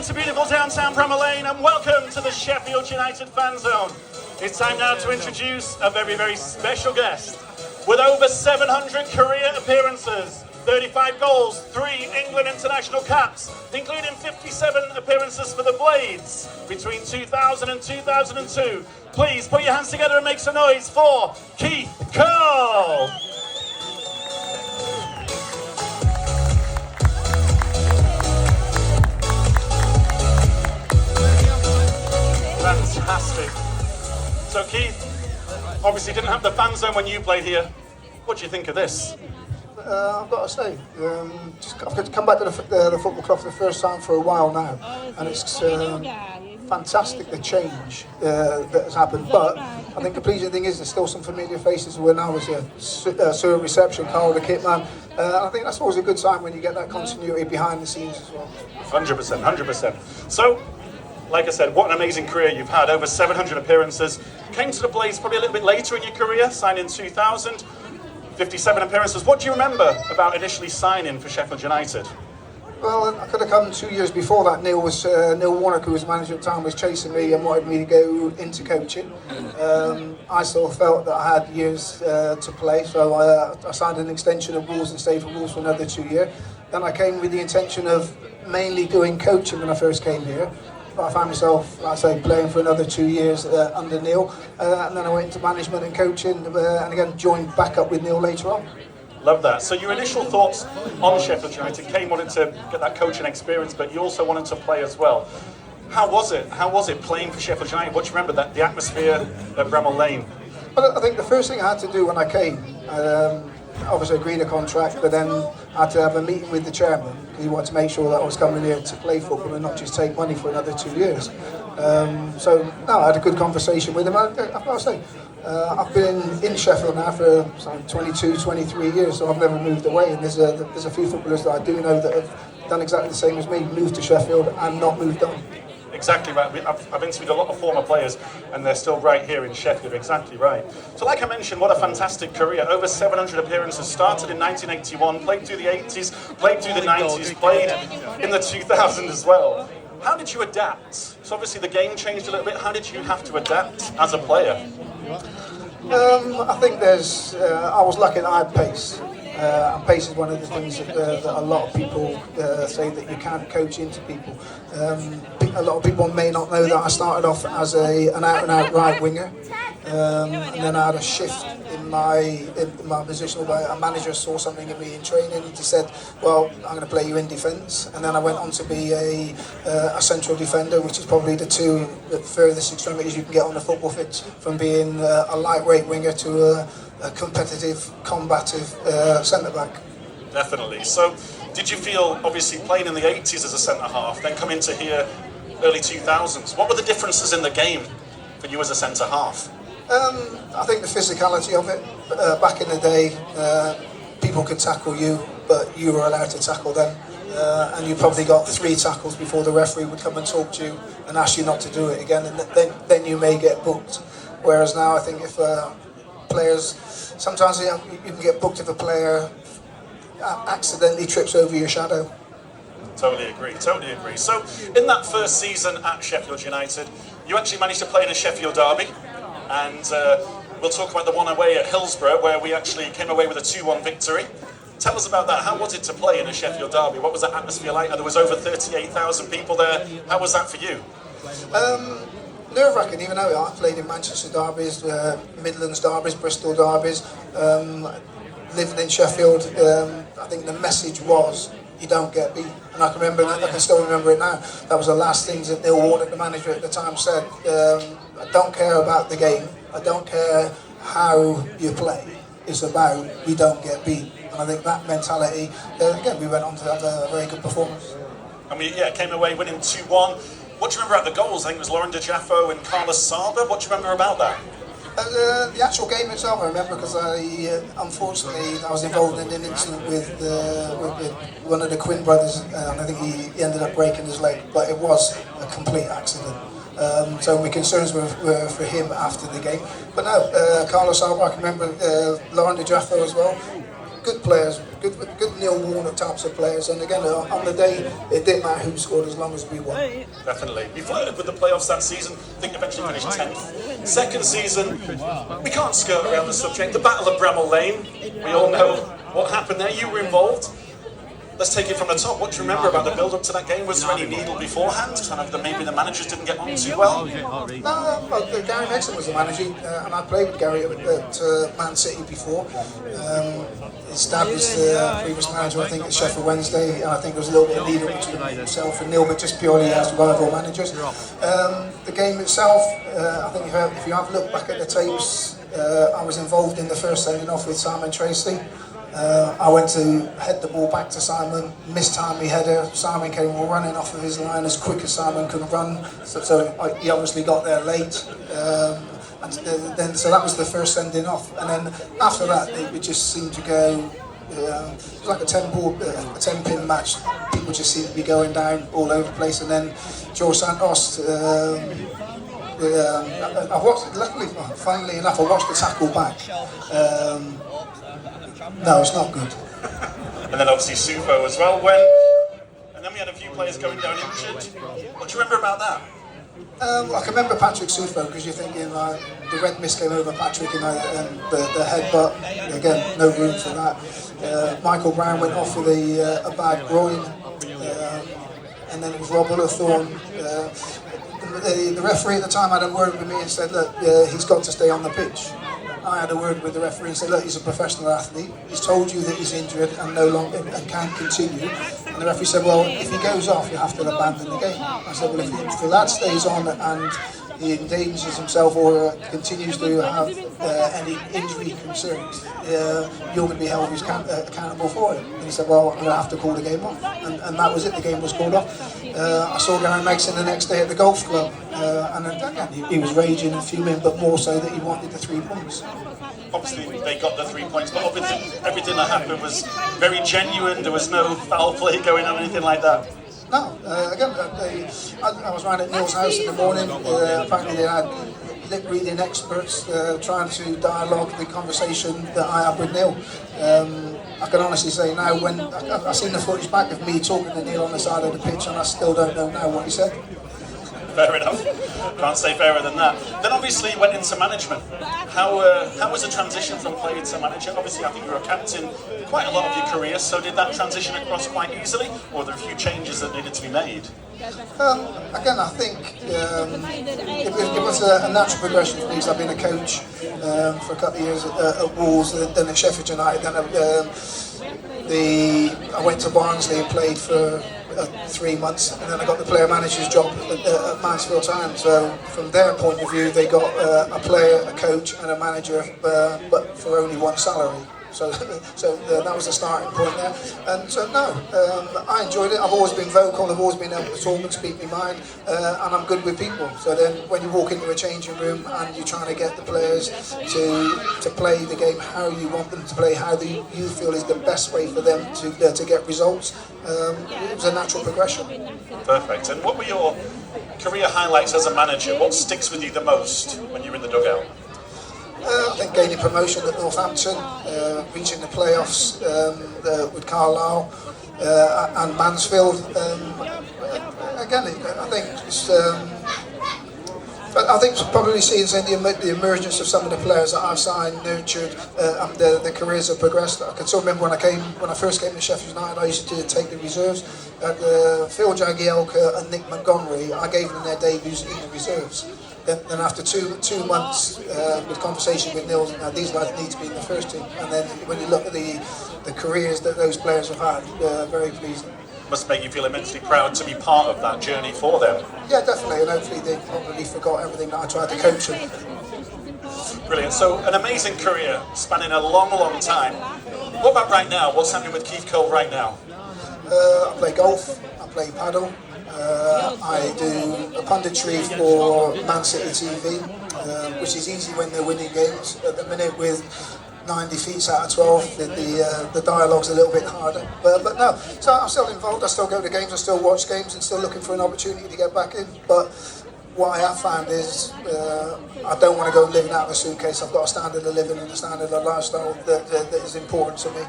to beautiful downtown Bramall Lane and welcome to the Sheffield United Fanzone. It's time now to introduce a very, very special guest. With over 700 career appearances, 35 goals, 3 England international caps, including 57 appearances for the Blades between 2000 and 2002. Please put your hands together and make some noise for Keith Curle. Fantastic. So Keith, obviously didn't have the fan zone when you played here. What do you think of this? I've got to say, I've come back to the football club for the first time for a while now, and it's fantastic the change that has happened. But I think the pleasing thing is there's still some familiar faces. When I was here, Sir Reception, Curle the Kitman. I think that's always a good sign when you get that continuity behind the scenes as well. 100%, 100%. So, like I said, what an amazing career you've had. Over 700 appearances. Came to the Blades probably a little bit later in your career, signed in 2000. 57 appearances. What do you remember about initially signing for Sheffield United? Well, I could have come 2 years before that. Neil Warnock, who was manager at the time, was chasing me and wanted me to go into coaching. I still felt that I had years to play, so I signed an extension of Wolves and stayed for Wolves for another 2 years. Then I came with the intention of mainly doing coaching when I first came here. But I found myself, like I say, playing for another 2 years under Neil, and then I went into management and coaching, and again joined back up with Neil later on. Love that. So your initial thoughts on Sheffield United came wanting to get that coaching experience, but you also wanted to play as well. How was it? How was it playing for Sheffield United? What do you remember, the atmosphere at Bramall Lane? Well, I think the first thing I had to do when I came, obviously agreed a contract, but then I had to have a meeting with the chairman because he wanted to make sure that I was coming here to play football and not just take money for another 2 years. So no, I had a good conversation with him. I've got to say, I've been in Sheffield now for 22, 23 years, so I've never moved away. And there's a few footballers that I do know that have done exactly the same as me, moved to Sheffield and not moved on. Exactly right. I've interviewed a lot of former players and they're still right here in Sheffield, exactly right. So like I mentioned, what a fantastic career. Over 700 appearances, started in 1981, played through the 80s, played through the 90s, played in the 2000s as well. How did you adapt? So obviously the game changed a little bit. How did you have to adapt as a player? I think I was lucky that I had pace. And pace is one of the things that a lot of people say that you can't coach into people. A lot of people may not know that I started off as an out-and-out right winger, and then I had a shift in my position where a manager saw something in me in training and he said, well, I'm going to play you in defence, and then I went on to be a central defender, which is probably the two furthest extremities you can get on the football pitch, from being a lightweight winger to a competitive, combative centre-back. Definitely. So, did you feel, obviously playing in the 80s as a centre-half, then come into here early 2000s, what were the differences in the game for you as a centre-half? I think the physicality of it. Back in the day, people could tackle you, but you were allowed to tackle them. And you probably got 3 tackles before the referee would come and talk to you and ask you not to do it again, and then you may get booked. Whereas now, I think if players, sometimes you can get booked if a player accidentally trips over your shadow. Totally agree, totally agree. So, in that first season at Sheffield United, you actually managed to play in a Sheffield derby, and we'll talk about the one away at Hillsborough, where we actually came away with a 2-1 victory. Tell us about that. How was it to play in a Sheffield derby? What was that atmosphere like? There was over 38,000 people there. How was that for you? Nerve-wracking, even though I played in Manchester derbies, Midlands derbies, Bristol derbies, living in Sheffield. I think the message was, you don't get beat. And I can still remember it now. That was the last things that Neil Warnock, the manager at the time, said. I don't care about the game. I don't care how you play. It's about we don't get beat. And I think that mentality, again, we went on to have a very good performance. And we came away winning 2-1. What do you remember about the goals? I think it was Lauren De Jaffo and Carlos Saba. What do you remember about that? The actual game itself, I remember, because unfortunately I was involved in an incident with one of the Quinn brothers, and I think he ended up breaking his leg, but it was a complete accident. So my concerns were for him after the game. But no, Carlos Saba, I can remember Lauren De Jaffo as well. good players, good Neil Warner types of players. And again, on the day, it didn't matter who scored as long as we won. Definitely. You flirted with the playoffs that season. I think eventually finished 10th. Second season, we can't skirt around the subject. The Battle of Bramall Lane. We all know what happened there. You were involved. Let's take it from the top. What do you remember about the build-up to that game? Was there any needle beforehand? Kind of maybe the managers didn't get on too well? No, Gary Megson was the manager, and I played with Gary at Man City before. His dad was the previous manager, I think, at Sheffield Wednesday, and I think there was a little bit of needle between himself and Neil, but just purely as rival managers. The game itself, I think if you have a look back at the tapes, I was involved in the first sending off with Simon Tracy. I went to head the ball back to Simon, mistimed my header. Simon came running off of his line as quick as Simon could run, so he obviously got there late. So that was the first sending off, and then after that it just seemed to go. It was like a 10-pin match. People just seemed to be going down all over the place, and then Joe Santos. I watched. Luckily, funnily enough, I watched the tackle back. No, it's not good. And then obviously Sufo as well. And then we had a few players going down injured. What do you remember about that? I can remember Patrick Sufo, because you're thinking the red mist came over Patrick and the headbutt. Again, no room for that. Michael Brown went off with a bad groin, and then it was Rob Ullathorne. The referee at the time had a word with me and said, look, he's got to stay on the pitch. I had a word with the referee and said, look, he's a professional athlete. He's told you that he's injured and no longer and can't continue. And the referee said, well, if he goes off, you have to abandon the game. I said, well, if the lad stays on and he endangers himself or continues to have any injury concerns, you're going to be held accountable for it. And he said, well, I'm going to have to call the game off. And that was it, the game was called off. I saw Gary Megson the next day at the golf club, and again, he was raging and fuming, but more so that he wanted the 3 points. Obviously, they got the 3 points, but obviously everything that happened was very genuine. There was no foul play going on, anything like that. No, again, I was around at Neil's house in the morning. Apparently they had lip-reading experts trying to dialogue the conversation that I had with Neil. I can honestly say now, when I've seen the footage back of me talking to Neil on the side of the pitch, and I still don't know now what he said. Fair enough. Can't say fairer than that. Then obviously you went into management. How was the transition from player to manager? Obviously I think you were a captain quite a lot of your career, so did that transition across quite easily, or were there a few changes that needed to be made? Again, I think it was a natural progression for me, because I've been a coach for a couple of years at Wolves, then at Sheffield United, then I went to Barnsley and played for 3 months, and then I got the player manager's job at Mansfield Town. So from their point of view, they got a player, a coach and a manager, but for only one salary. So that was the starting point there. And so no, I enjoyed it. I've always been vocal, I've always been able to talk and speak my mind, and I'm good with people. So then when you walk into a changing room and you're trying to get the players to play the game how you want them to play, how you feel is the best way for them to get results, it was a natural progression. Perfect. And what were your career highlights as a manager? What sticks with you the most when you're in the dugout? I think gaining promotion at Northampton, reaching the playoffs with Carlisle and Mansfield. Again, I think it's, I think probably seeing the emergence of some of the players that I've signed, nurtured, and the careers have progressed. I can still remember when I first came to Sheffield United, I used to take the reserves. Phil Jagielka and Nick Montgomery, I gave them their debuts in the reserves. Then after two months with conversation with Neil, these lads need to be in the first team. And then when you look at the careers that those players have had, very pleasing. Must make you feel immensely proud to be part of that journey for them. Yeah, definitely, and hopefully they probably forgot everything that I tried to coach them. Brilliant. So an amazing career spanning a long, long time. What about right now? What's happening with Keith Curle right now? I play golf, I play paddle. I do a punditry for Man City TV, which is easy when they're winning games. At the minute, with 9 defeats out of 12, the dialogue's a little bit harder. But no, so I'm still involved. I still go to games, I still watch games, and still looking for an opportunity to get back in. But what I have found is I don't want to go living out of a suitcase. I've got a standard of living and a standard of lifestyle that is important to me.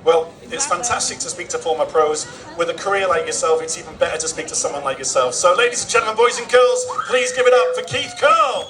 Well, it's fantastic to speak to former pros. With a career like yourself, it's even better to speak to someone like yourself. So ladies and gentlemen, boys and girls, please give it up for Keith Curle.